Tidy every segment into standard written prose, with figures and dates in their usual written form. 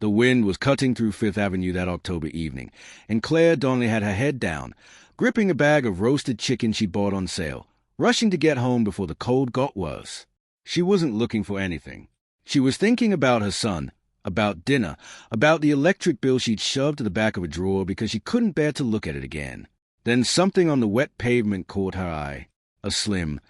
The wind was cutting through Fifth Avenue that October evening, and Claire Donnelly had her head down, gripping a bag of roasted chicken she bought on sale, rushing to get home before the cold got worse. She wasn't looking for anything. She was thinking about her son, about dinner, about the electric bill she'd shoved to the back of a drawer because she couldn't bear to look at it again. Then something on the wet pavement caught her eye. A slim,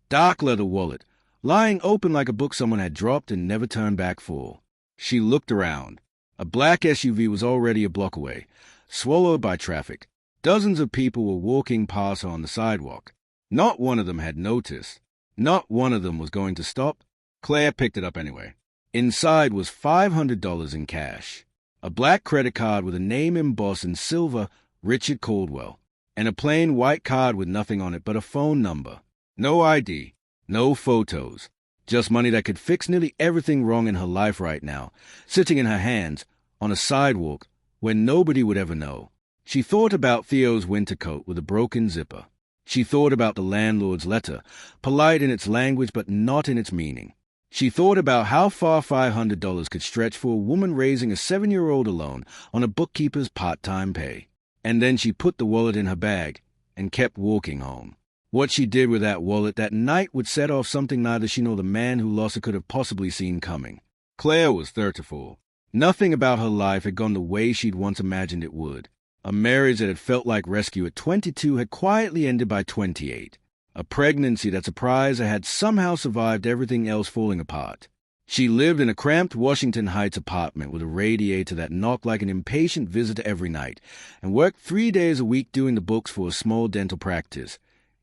dark leather wallet, lying open like a book someone had dropped and never turned back for. She looked around. A black SUV was already a block away, swallowed by traffic. Dozens of people were walking past her on the sidewalk. Not one of them had noticed. Not one of them was going to stop. Claire picked it up anyway. Inside was $500 in cash, a black credit card with a name embossed in silver, Richard Caldwell, and a plain white card with nothing on it but a phone number. No ID, no photos, just money that could fix nearly everything wrong in her life right now, sitting in her hands on a sidewalk where nobody would ever know. She thought about Theo's winter coat with a broken zipper. She thought about the landlord's letter, polite in its language but not in its meaning. She thought about how far $500 could stretch for a woman raising a 7-year-old alone on a bookkeeper's part-time pay. And then she put the wallet in her bag and kept walking home. What she did with that wallet that night would set off something neither she nor the man who lost it could have possibly seen coming. Claire was 34. Nothing about her life had gone the way she'd once imagined it would. A marriage that had felt like rescue at 22 had quietly ended by 28. A pregnancy that surprised her had somehow survived everything else falling apart. She lived in a cramped Washington Heights apartment with a radiator that knocked like an impatient visitor every night, and worked 3 days a week doing the books for a small dental practice.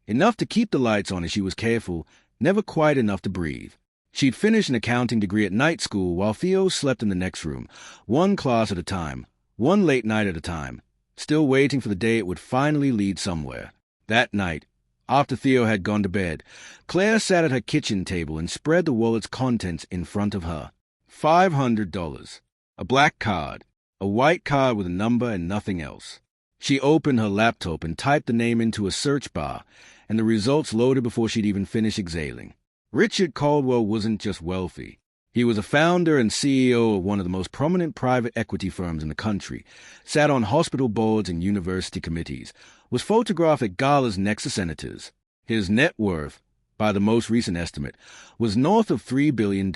Enough to keep the lights on as she was careful, never quite enough to breathe. She'd finished an accounting degree at night school while Theo slept in the next room, one class at a time, one late night at a time, still waiting for the day it would finally lead somewhere. That night, after Theo had gone to bed, Claire sat at her kitchen table and spread the wallet's contents in front of her. $500. A black card. A white card with a number and nothing else. She opened her laptop and typed the name into a search bar, and the results loaded before she'd even finished exhaling. Richard Caldwell wasn't just wealthy. He was a founder and CEO of one of the most prominent private equity firms in the country, sat on hospital boards and university committees, was photographed at galas next to senators. His net worth, by the most recent estimate, was north of $3 billion.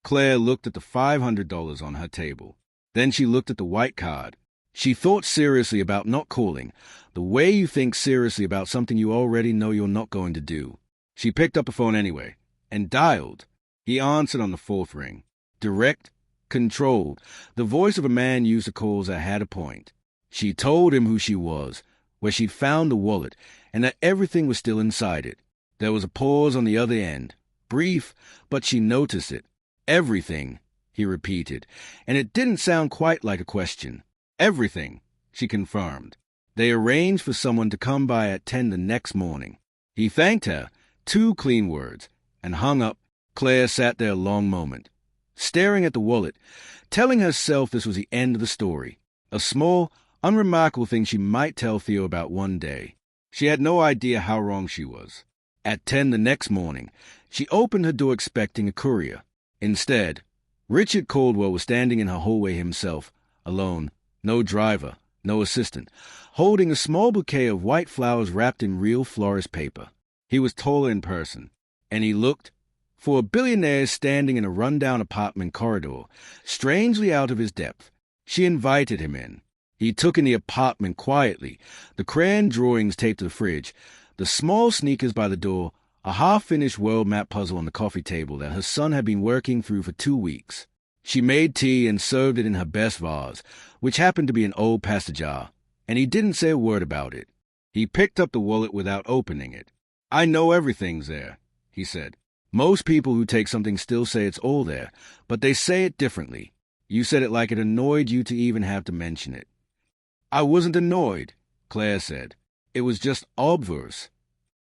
Claire looked at the $500 on her table. Then she looked at the white card. She thought seriously about not calling, the way you think seriously about something you already know you're not going to do. She picked up a phone anyway, and dialed. He answered on the fourth ring. Direct, controlled, the voice of a man used to calls that had a point. She told him who she was, where she'd found the wallet, and that everything was still inside it. There was a pause on the other end, brief, but she noticed it. Everything, he repeated, and it didn't sound quite like a question. Everything, she confirmed. They arranged for someone to come by at 10 the next morning. He thanked her, 2 clean words, and hung up. Claire sat there a long moment, staring at the wallet, telling herself this was the end of the story, a small, unremarkable thing she might tell Theo about one day. She had no idea how wrong she was. At 10 the next morning, she opened her door expecting a courier. Instead, Richard Caldwell was standing in her hallway himself, alone, no driver, no assistant, holding a small bouquet of white flowers wrapped in real florist paper. He was taller in person, and he looked, for a billionaire standing in a rundown apartment corridor, strangely out of his depth. She invited him in. He took in the apartment quietly, the crayon drawings taped to the fridge, the small sneakers by the door, a half-finished world map puzzle on the coffee table that her son had been working through for 2 weeks. She made tea and served it in her best vase, which happened to be an old pasta jar, and he didn't say a word about it. He picked up the wallet without opening it. "I know everything's there," he said. "Most people who take something still say it's all there, but they say it differently. You said it like it annoyed you to even have to mention it." "I wasn't annoyed," Claire said. "It was just obverse."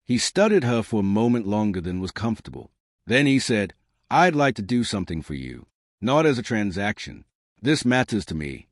He studied her for a moment longer than was comfortable. Then he said, "I'd like to do something for you. Not as a transaction. This matters to me."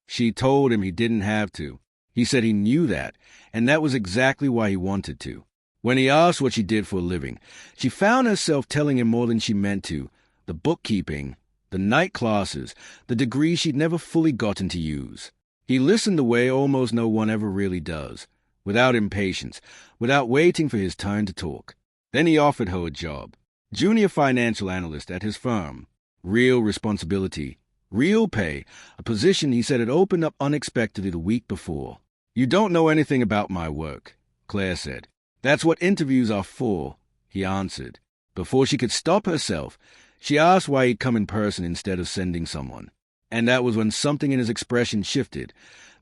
She told him he didn't have to. He said he knew that, and that was exactly why he wanted to. When he asked what she did for a living, she found herself telling him more than she meant to. The bookkeeping, the night classes, the degree she'd never fully gotten to use. He listened the way almost no one ever really does, without impatience, without waiting for his turn to talk. Then he offered her a job, junior financial analyst at his firm. Real responsibility, real pay, a position he said had opened up unexpectedly the week before. "You don't know anything about my work," Claire said. "That's what interviews are for," he answered. Before she could stop herself, she asked why he'd come in person instead of sending someone. And that was when something in his expression shifted.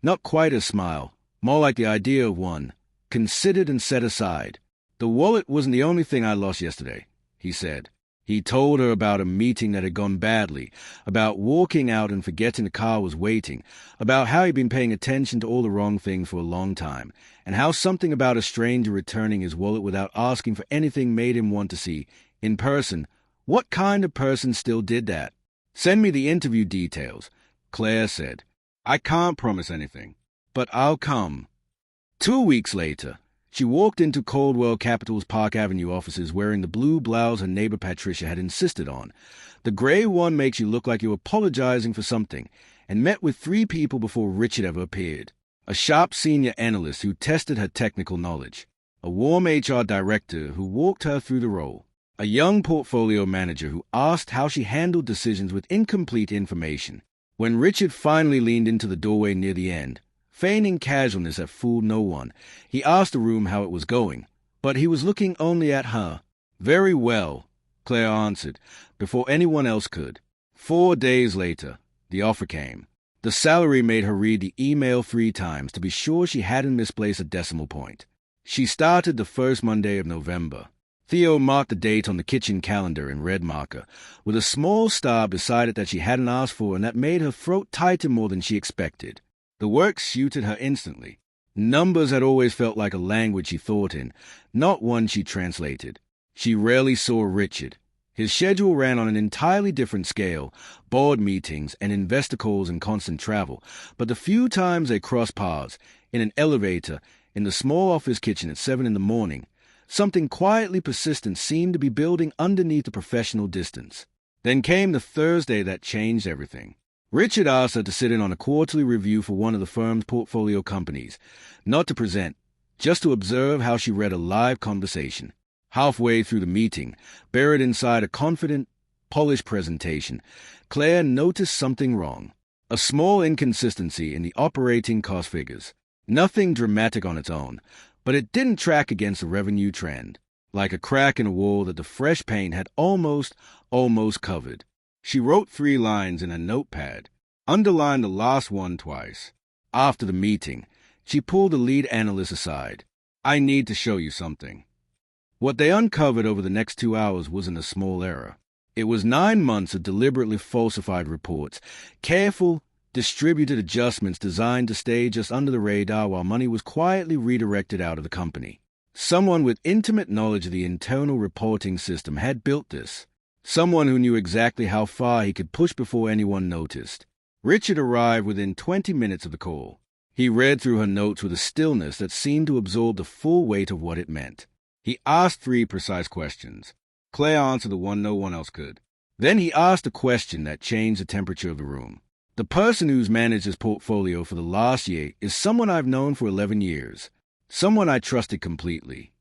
Not quite a smile, more like the idea of one, considered and set aside. "The wallet wasn't the only thing I lost yesterday," he said. He told her about a meeting that had gone badly, about walking out and forgetting the car was waiting, about how he'd been paying attention to all the wrong things for a long time, and how something about a stranger returning his wallet without asking for anything made him want to see, in person, what kind of person still did that. "Send me the interview details," Claire said. "I can't promise anything, but I'll come." 2 weeks later, she walked into Coldwell Capital's Park Avenue offices wearing the blue blouse her neighbor Patricia had insisted on. The gray one makes you look like you're apologizing for something, and met with 3 people before Richard ever appeared. A sharp senior analyst who tested her technical knowledge, a warm HR director who walked her through the role, a young portfolio manager who asked how she handled decisions with incomplete information. When Richard finally leaned into the doorway near the end, feigning casualness that fooled no one, he asked the room how it was going, but he was looking only at her. "Very well," Claire answered, before anyone else could. 4 days later, the offer came. The salary made her read the email 3 times to be sure she hadn't misplaced a decimal point. She started the first Monday of November. Theo marked the date on the kitchen calendar in red marker, with a small star beside it that she hadn't asked for and that made her throat tighten more than she expected. The work suited her instantly. Numbers had always felt like a language she thought in, not one she translated. She rarely saw Richard. His schedule ran on an entirely different scale, board meetings and investor calls and constant travel, but the few times they crossed paths, in an elevator, in the small office kitchen at 7 in the morning, something quietly persistent seemed to be building underneath the professional distance. Then came the Thursday that changed everything. Richard asked her to sit in on a quarterly review for one of the firm's portfolio companies, not to present, just to observe how she read a live conversation. Halfway through the meeting, buried inside a confident, polished presentation, Claire noticed something wrong. A small inconsistency in the operating cost figures. Nothing dramatic on its own, but it didn't track against the revenue trend, like a crack in a wall that the fresh paint had almost covered. She wrote 3 lines in a notepad, underlined the last one twice. After the meeting, she pulled the lead analyst aside. "I need to show you something." What they uncovered over the next 2 hours wasn't a small error. It was 9 months of deliberately falsified reports, careful, distributed adjustments designed to stay just under the radar while money was quietly redirected out of the company. Someone with intimate knowledge of the internal reporting system had built this. Someone who knew exactly how far he could push before anyone noticed. Richard arrived within 20 minutes of the call. He read through her notes with a stillness that seemed to absorb the full weight of what it meant. He asked 3 precise questions. Claire answered the one no one else could. Then he asked a question that changed the temperature of the room. "The person who's managed his portfolio for the last year is someone I've known for 11 years. Someone I trusted completely."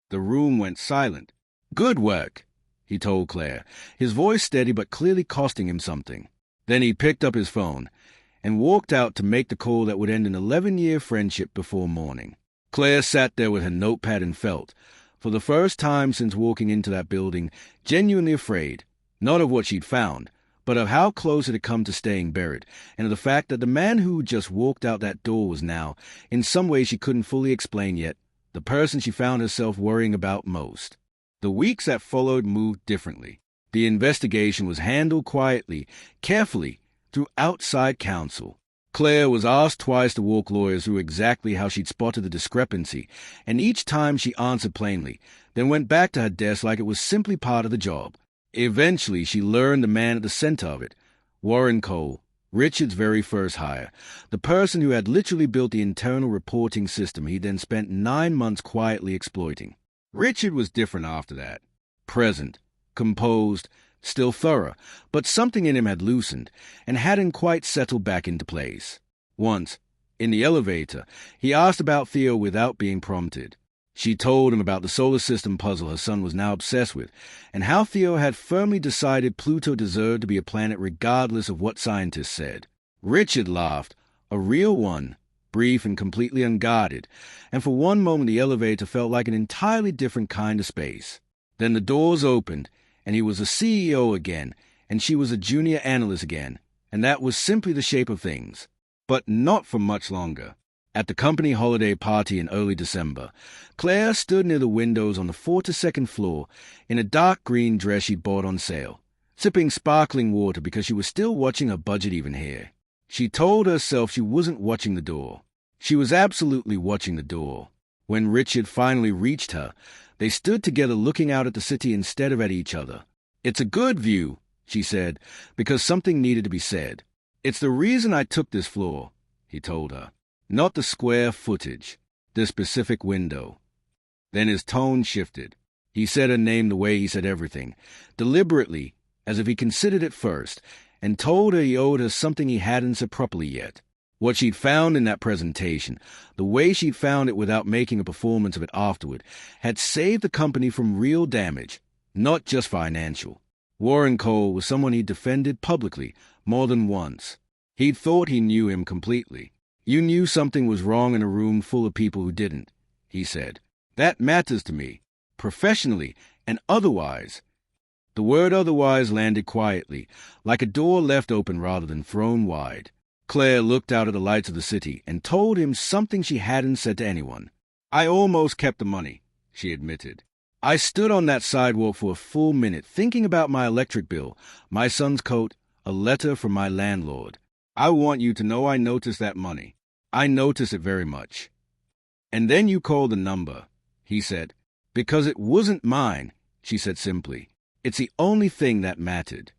The room went silent. "Good work," he told Claire, his voice steady but clearly costing him something. Then he picked up his phone and walked out to make the call that would end an 11-year friendship before morning. Claire sat there with her notepad and felt, for the first time since walking into that building, genuinely afraid, not of what she'd found, but of how close it had come to staying buried, and of the fact that the man who just walked out that door was now, in some way she couldn't fully explain yet, the person she found herself worrying about most. The weeks that followed moved differently. The investigation was handled quietly, carefully, through outside counsel. Claire was asked twice to walk lawyers through exactly how she'd spotted the discrepancy, and each time she answered plainly, then went back to her desk like it was simply part of the job. Eventually, she learned the man at the center of it, Warren Cole, Richard's very first hire, the person who had literally built the internal reporting system he'd then spent 9 months quietly exploiting. Richard was different after that. Present, composed, still thorough, but something in him had loosened and hadn't quite settled back into place. Once, in the elevator, he asked about Theo without being prompted. She told him about the solar system puzzle her son was now obsessed with, and how Theo had firmly decided Pluto deserved to be a planet regardless of what scientists said. Richard laughed, a real one, brief and completely unguarded, and for one moment the elevator felt like an entirely different kind of space. Then the doors opened, and he was a CEO again, and she was a junior analyst again, and that was simply the shape of things. But not for much longer. At the company holiday party in early December, Claire stood near the windows on the 42nd floor in a dark green dress she'd bought on sale, sipping sparkling water because she was still watching her budget even here. She told herself she wasn't watching the door. She was absolutely watching the door. When Richard finally reached her, they stood together looking out at the city instead of at each other. "It's a good view," she said, because something needed to be said. "It's the reason I took this floor," he told her. "Not the square footage, the specific window." Then his tone shifted. He said her name the way he said everything, deliberately, as if he considered it first, and told her he owed her something he hadn't said properly yet. What she'd found in that presentation, the way she'd found it without making a performance of it afterward, had saved the company from real damage, not just financial. Warren Cole was someone he'd defended publicly more than once. He'd thought he knew him completely. "You knew something was wrong in a room full of people who didn't," he said. "That matters to me, professionally and otherwise." The word otherwise landed quietly, like a door left open rather than thrown wide. Claire looked out at the lights of the city and told him something she hadn't said to anyone. "I almost kept the money," she admitted. "I stood on that sidewalk for a full minute thinking about my electric bill, my son's coat, a letter from my landlord. I want you to know I noticed that money. I noticed it very much." "And then you called the number," he said. "Because it wasn't mine," she said simply. "It's the only thing that mattered."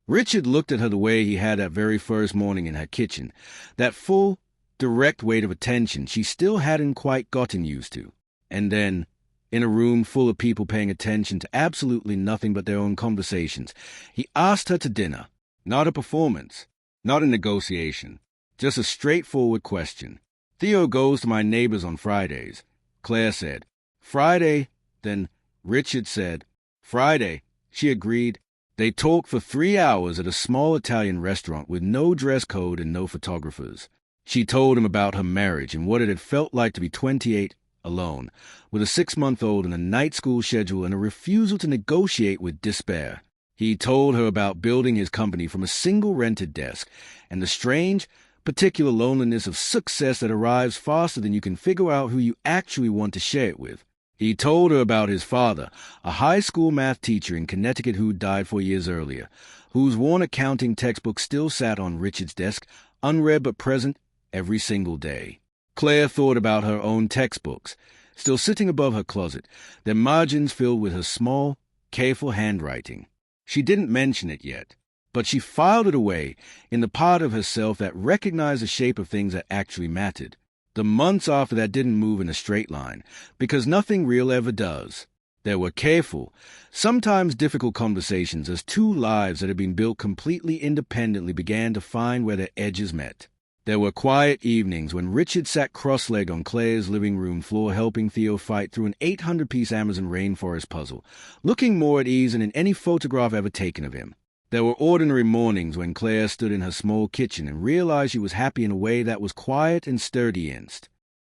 Richard looked at her the way he had that very first morning in her kitchen, that full, direct weight of attention she still hadn't quite gotten used to. And then, in a room full of people paying attention to absolutely nothing but their own conversations, he asked her to dinner. Not a performance, not a negotiation, just a straightforward question. "Theo goes to my neighbor's on Fridays," Claire said. "Friday?" Then Richard said. "Friday," she agreed. They talked for 3 hours at a small Italian restaurant with no dress code and no photographers. She told him about her marriage and what it had felt like to be 28, alone, with a 6-month-old and a night school schedule and a refusal to negotiate with despair. He told her about building his company from a single rented desk and the strange, particular loneliness of success that arrives faster than you can figure out who you actually want to share it with. He told her about his father, a high school math teacher in Connecticut who died 4 years earlier, whose worn accounting textbook still sat on Richard's desk, unread but present every single day. Claire thought about her own textbooks, still sitting above her closet, their margins filled with her small, careful handwriting. She didn't mention it yet, but she filed it away in the part of herself that recognized the shape of things that actually mattered. The months after that didn't move in a straight line, because nothing real ever does. There were careful, sometimes difficult conversations as two lives that had been built completely independently began to find where their edges met. There were quiet evenings when Richard sat cross-legged on Claire's living room floor helping Theo fight through an 800-piece Amazon rainforest puzzle, looking more at ease than in any photograph ever taken of him. There were ordinary mornings when Claire stood in her small kitchen and realized she was happy in a way that was quiet and sturdy-inst.